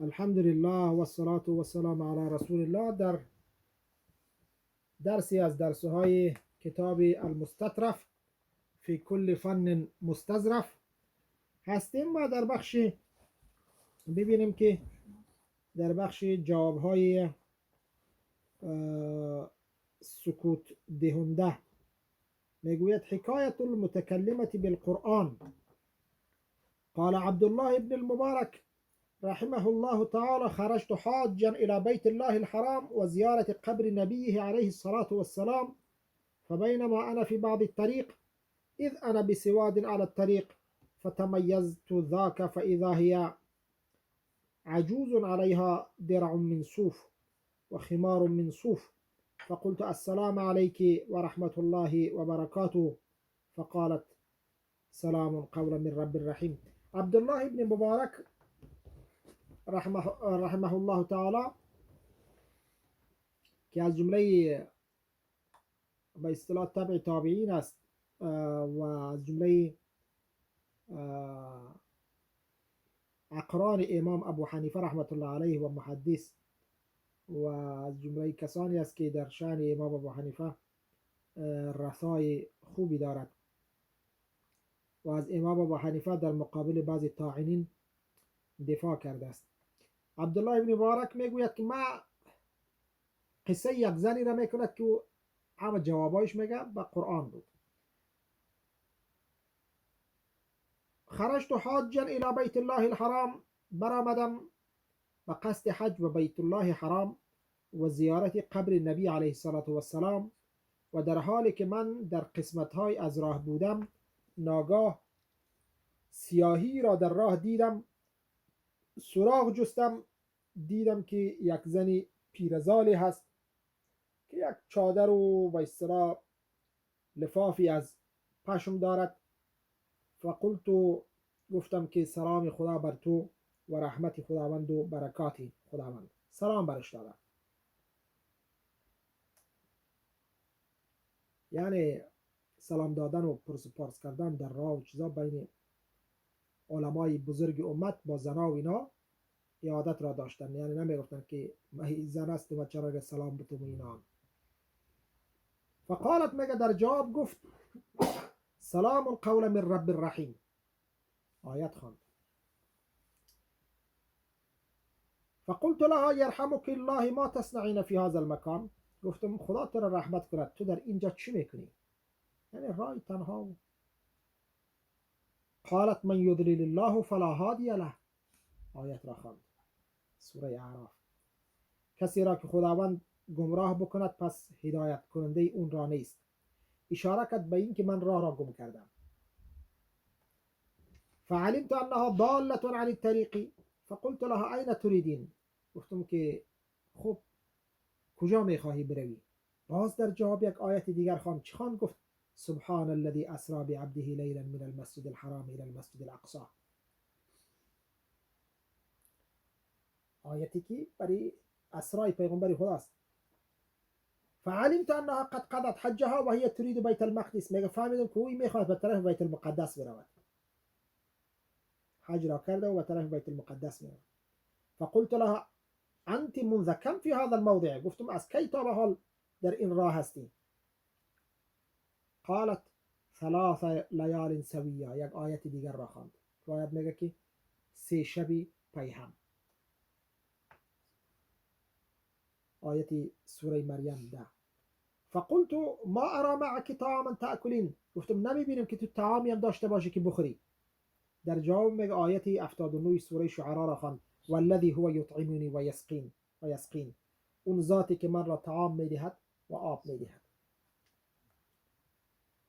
الحمد لله و الصلاة و السلام علی رسول الله. در درسی از درسهای کتاب المستطرف فی کل فن مستظرف هستیم و در بخش ببینیم که در بخش جوابهای سکوت دهنده میگوید حکایت المتکلمة بالقرآن. قال عبد الله بن المبارك رحمه الله تعالى: خرجت حاجا إلى بيت الله الحرام وزيارة قبر نبيه عليه الصلاة والسلام، فبينما أنا في بعض الطريق إذ أنا بسواد على الطريق، فتميزت ذاك فإذا هي عجوز عليها درع من صوف وخمار من صوف، فقلت: السلام عليك ورحمة الله وبركاته، فقالت: سلام قولا من رب رحيم. عبد الله بن مبارك رحمه الله تعالی که از جمله به اصطلاح تبع تابعین است و از جمله اقران امام ابو حنیفه رحمت الله علیه و محدث و از جمله کسانی است که در شأن امام ابو حنیفه رثای خوبی دارد و از امام ابو حنیفه در مقابل بعضی طاعنین دفاع کرده است. عبدالله ابن مبارک میگوید که ما قصه یک زنی را میکند که همه جوابایش میگه به قرآن بود. خرجت حاجا الى بیت الله الحرام، برآمدم به قصد حج و بیت الله حرام و زیارت قبر نبی علیه الصلاة والسلام، و در حالی که من در قسمت‌های از راه بودم ناگاه سیاهی را در راه دیدم. سراغ جستم، دیدم که یک زنی پیرزالی هست که یک چادر و به اصطلاح لفافی از پشم دارد. فقلت، گفتم که سلام خدا بر تو و رحمت خداوند و برکات خداوند. سلام برش دادم. یعنی سلام دادن و پرس کردن در راه و چیزا بین علمای بزرگ امت با زنا و اینا عادت را داشتن، یعنی نمیگفتن که من زن است و چرا سلام بتوم اینا. فقالت، مگه در جواب گفت: سلام قولا من رب الرحیم. آیت خواند. فقلت لها: یرحمک الله ما تصنعین فی هذا المکان. گفتم خدا تو را رحمت کند، تو در اینجا چی میکنی؟ یعنی رای تنها. قالت: من یضلل الله فلا هادی له. آیت را خواند، سوره اعراف. کسی را که خداوند گمراه بکند پس هدایت کننده اون را نیست. اشاره کرد به این که من راه را گم کردم. فعلمت انها ضالة عن الطريق فقلت لها: اين تريدين. گفتم که خب کجا میخواهی بروی؟ باز در جواب یک آیت دیگر خواند. چی خواند؟ گفت: سبحان الذي اسرى بعبده ليلا من المسجد الحرام الى المسجد الاقصى. آیتی که برای اسرای پیغمبر خداست. فعلمت انها قد قضت حجها وهي تريد بيت المقدس. میگه فهمیدم که او میخواد به طرف بیت المقدس برود. حج را کرده و به طرف بیت المقدس میرود. فقلت لها: انت منذ كم في هذا الموضع. گفتم از کی تا به حال در این راه هستی؟ قالت: 3 لیال سویه. یک آیت دیگر را خواند. آیت میگه که 3 شبی پیهم. آیت سوره مریم 10. فقلت: ما ارى معك طعاما تاكلين. گفتم نمیبینم که تو طعامی هم داشته باشی که بخوری. در جواب میگه آیت 79 سوره شعراء را خواند: والذی هو یطعمنی و یسقین. اون ذاتی که من را طعام میدهد و آب میدهد.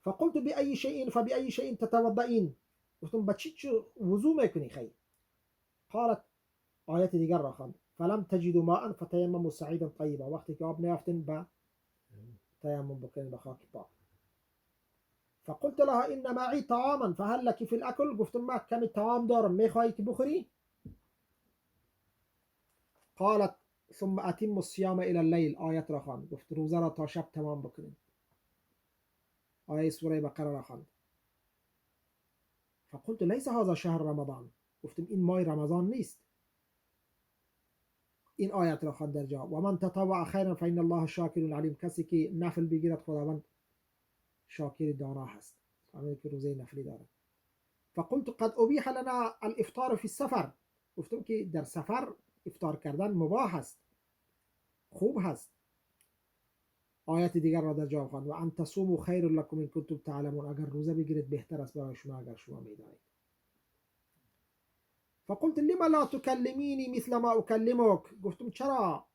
فقلت: بأي شيء فبأي شيء تتوضئين. گفتم با چی وضو میکنی خیر؟ قالت، آیت دیگر را خواند: فلم تجدوا ماء فتيمموا صعيدا طيبا. وقتی که آب نیافتین با تیمم بکنید به خاک پاک. فقلت لها: ان معي طعاما فهل لك في الاكل. گفتم ما کمی طعام دارم، میخواهی که بخوری؟ قالت: ثم اتم الصيام الى الليل. آیت را خواند. گفت روزه را تا شب تمام بکنید. آیه سوره بقره را خواند. فقلت: ليس هذا شهر رمضان. گفتم این ماه رمضان نیست. این آیت را خواند در جا و من تطوع خیرا فإن الله شاکر علیم. کسی که نفل بگیرد خداوند شاکر دانا هست، همین که روزه نفلی داره. فقلت قد ابیح لنا الافطار فی السفر. گفتم که در سفر افطار کردن مباح است، خوب هست. آیت دیگر را در جا خواند و ان تصوموا خیر لکم ان کنتم تعلمون. اگر روزه بگیرید بهتر است برای شما اگر شما میدانید. فقلت لما لا تكلميني مثل ما اكلمك. گفتم چرا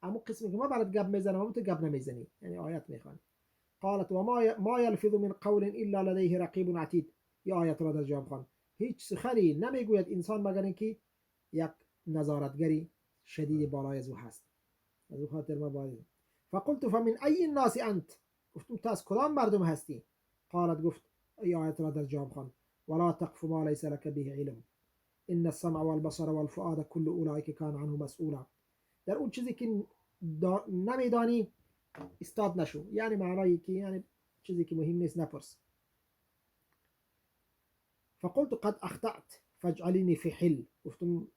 اما قسمی که ما برات گپ میزنم اما تو گپ نمیزنی، یعنی آیت میخوان. قالت و ما يلفظ من قول الا لديه رقیب عتید. این آیت را در جواب خواند. هیچ سخنی نمیگوید انسان مگر اینکه یک نظارتگری شدید بالای از او هست. از او خاطر ما باید. فقلت فمن ای الناس انت. گفتم تو از کدام مردم هستی؟ قالت گفت این آیت را در جواب خواند ولا تقف ما ليس لك به علم ان السمع والبصر والفؤاد كل اولئك كان عنه مسئولا. در اون چیزی که نمیدانی استاد نشو، یعنی معنایی که یعنی چیزی که مهم نیست نپرس. فقلت قد اخطأت فاجعلني في حل. گفتم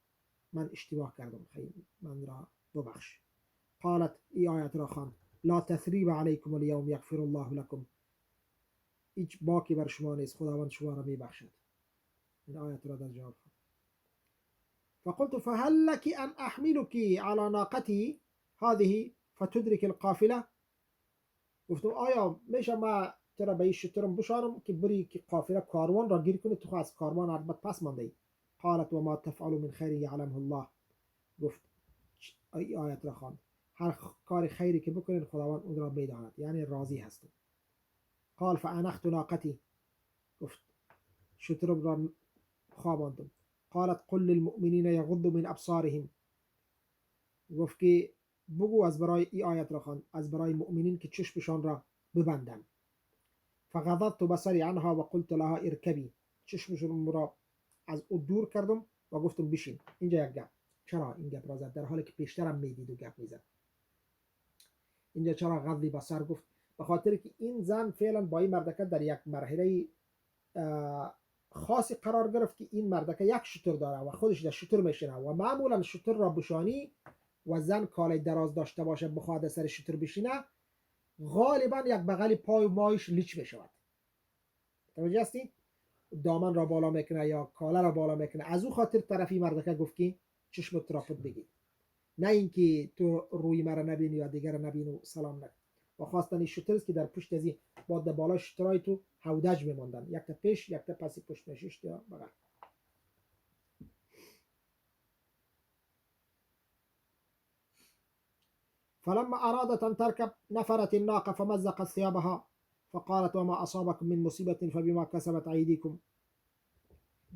من اشتباه کردم، خیلی من را ببخش. قالت ای آیت را خواند لا تثریب علیکم اليوم یغفر الله لكم. هیچ باکی بر شما نیست، خداوند شما را میبخشد. این آیت را در جواب خواند. فقلت فهل لك ان احملك على ناقتي هذه فتدرك القافله. گفتم آیا میشه ما ترا به این شترم بشارم که بری که قافله کاروان را گیر کنی، تو از کاروان البته پس مانده. قالت و ما تفعل من خیر یعلمه الله. گفت ای آیت را خواند هر کار خیری که بکنید خداوند اون را میداند، یعنی راضی هستم. قال فانخت ناقتی. گفت شترم را خواباندم. قالت قل للمؤمنین یغضوا من ابصارهم. گفت که بگو از برای ای آیت را خواند از برای مؤمنین که چشمشان را ببندن. فغضضت بصری عنها و قلت لها ارکبی. چشمشون را از او دور کردم و گفتم بشین. اینجا یک گپ. چرا این گپ را زد در حالی که پیشترم میدید و گپ میزد؟ اینجا چرا غض بصر گفت؟ به خاطر که این زن فعلا با این مردکه در یک مرحله خاصی قرار گرفت که این مردکه یک شتر داره و خودش در شتر میشینه و معمولا شتر را بشانی و زن کالای دراز داشته باشه بخواد سر شتر بشینه غالبا یک بغل پای و مایش لیچ میشود. توجه هستی؟ دامن را بالا میکنه یا کاله را بالا میکنه. از او خاطر طرفی مردکه گفت که چشمت را پد بگیر، نه اینکه تو روی مرا نبینی یا دیگر نبینی و سلام نکن. و خواستن این شتر است که در پشت از این با در بالا شترای تو هودج میماندن، یک تا پیش یک تا پس پشت نششت یا بغل. فلما ارادت ان تركب نفرت الناقه فمزقت ثيابها فقالت وما اصابكم من مصيبه فبما كسبت ايديكم.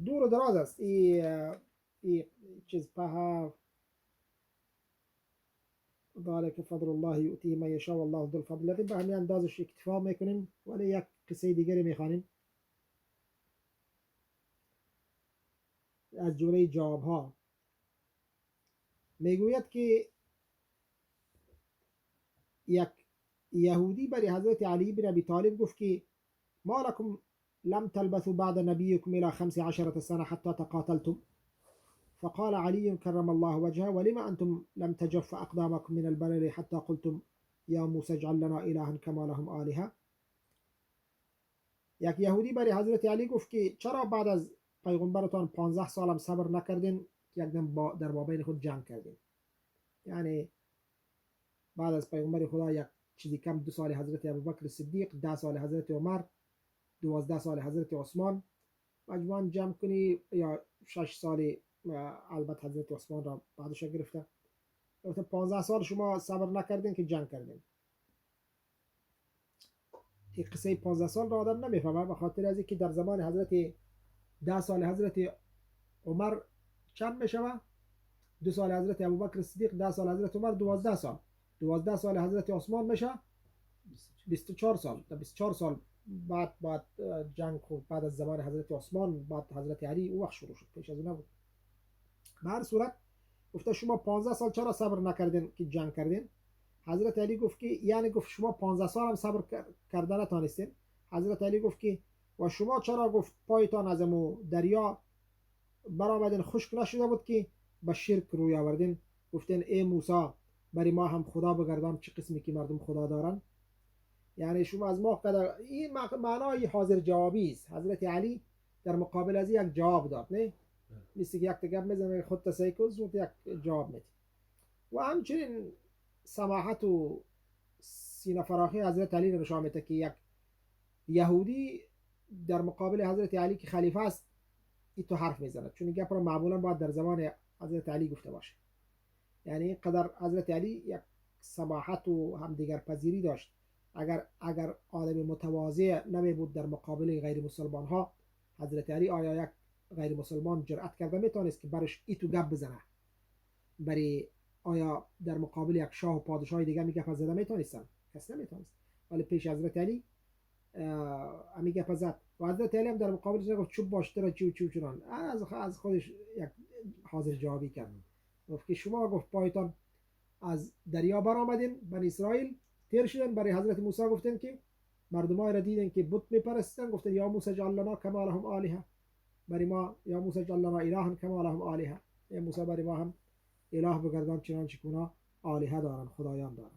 دور و دراز است این چیز پها. ذلك فضل الله یؤتیه من یشاء والله ذو الفضل. لكن به همین اندازش اکتفا میکنیم ولی یک قصه دیگری میخوانیم از جمله جواب ها. میگوید که یک یهودی برای حضرت علی بن ابی طالب گفت که ما لكم لم تلبثوا بعد نبيكم الى 15 سنه حتى تقاتلتم. فقال علي كرم الله وجهه ولما أنتم لم تجف أقدامكم من البلل حتى قلتم يا موسى اجعل لنا إلها كما لهم آلهة. یک یهودی برای حضرت علی گفت که چرا بعد از پیغمبرتان 15 سالم صبر نکردین یک دم در بابین خود جنگ کردین؟ یعنی بعد از پیغمبر خدا یک چیزی کم 2 سال حضرت ابوبکر صدیق، 10 سال حضرت عمر، 12 سال حضرت عثمان، مجموعاً جمع کنی یا 6 سال البته حضرت عثمان را بعدش گرفته. 15 سال شما صبر نکردین که جنگ کردین. این قصه 15 سال را آدم نمیفهمه به خاطر از اینکه در زمان حضرت 10 سال حضرت عمر چند میشوه؟ 2 سال حضرت ابوبکر صدیق، 10 سال حضرت عمر، 12 سال. 12 سال حضرت عثمان میشه 24 سال. 24 سال بعد جنگ خود بعد از زمان حضرت عثمان بعد حضرت علی او وقت شروع شد، پیش از اون نبود. به هر صورت گفته شما 15 سال چرا صبر نکردین که جنگ کردین؟ حضرت علی گفت که یعنی گفت شما 15 سال هم صبر کردن نتونستین؟ حضرت علی گفت که و شما چرا گفت پایتان از امو دریا برآمدین خشک نشده بود که به شرک روی آوردین؟ گفتن ای موسی برای ما هم خدا بگردان چه قسمی که مردم خدا دارن. یعنی شما از ما قدر این معنای حاضر جوابی است. حضرت علی در مقابل از یک جواب داد، نه مثل که یک تگب میزنه خود تسیکوز و یک جواب میده. و همچنین سماحت و سینه فراخی حضرت علی نشان میده که یک یهودی در مقابل حضرت علی که خلیفه است این تو حرف میزنه، چون این گپ را معمولا باید در زمان حضرت علی گفته باشه. یعنی اینقدر حضرت علی یک سماحت و همدیگر پذیری داشت. اگر آدم متواضع نمی بود در مقابل غیر مسلمان ها، حضرت علی آیا یک غیر مسلمان جرأت کرده میتونست که برش ایتو گپ بزنه؟ برای آیا در مقابل یک شاه و پادشاه دیگه می گپ زده میتونستن؟ کس نمیتونست. ولی پیش حضرت علی امی گپ زد و حضرت علی هم در مقابلش گفت چوب باشتره چی چنان، از خودش یک حاضر جوابی کرد. گفت که شما گفت پایتان از دریا برآمدین، بنی اسرائیل تیر شدن، برای حضرت موسی گفتن که مردمای را دیدن که بت میپرستن، گفتن یا موسی اجعل لنا کما لهم آلهه، برای ما یا موسی اجعل لنا الها کما لهم آلهه، یا موسی برای ما هم اله بگردان چنانچه که اونا آلهه دارن، خدایان دارن.